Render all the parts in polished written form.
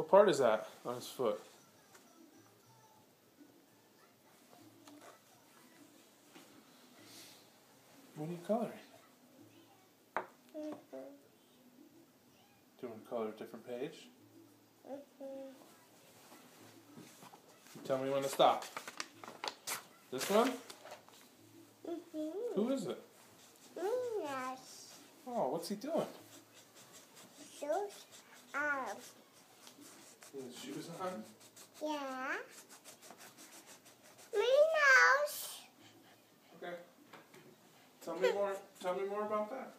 What part is that on his foot? What are you coloring? Do you want to color a different page? Tell me when to stop. This one? Who is it? Yes. Oh, what's he doing? Shoes on. He has shoes on? Yeah. Minnie Mouse. Okay. Tell me more about that.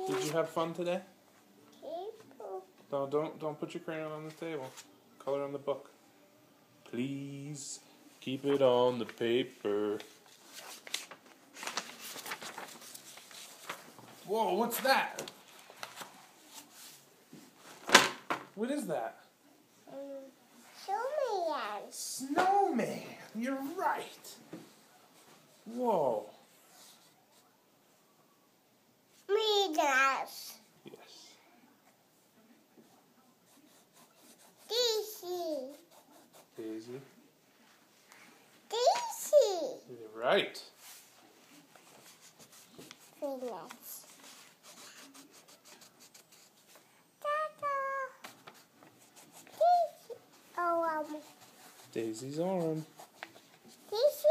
Did you have fun today? No, don't put your crayon on the table. Color on the book. Please keep it on the paper. Whoa, what's that? What is that? Snowman. Snowman. You're right. Whoa. Yes. Daisy. Daisy. You're right. Venus. Daisy. Oh, Daisy's on. Daisy.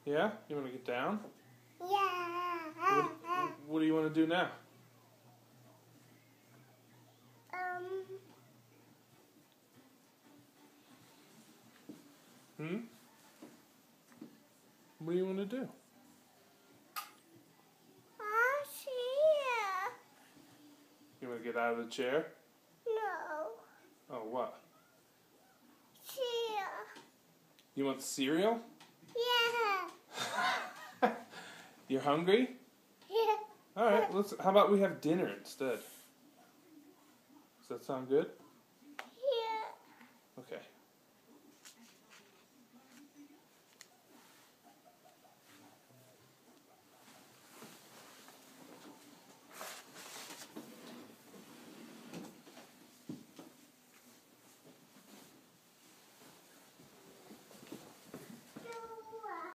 Yeah? You want to get down? Yeah. What do you want to do now? What do you want to do? You want to get out of the chair? No. Oh, what? Chair. You want cereal? Yeah. You're hungry? Yeah. All right. How about we have dinner instead? Does that sound good? Yeah. Okay.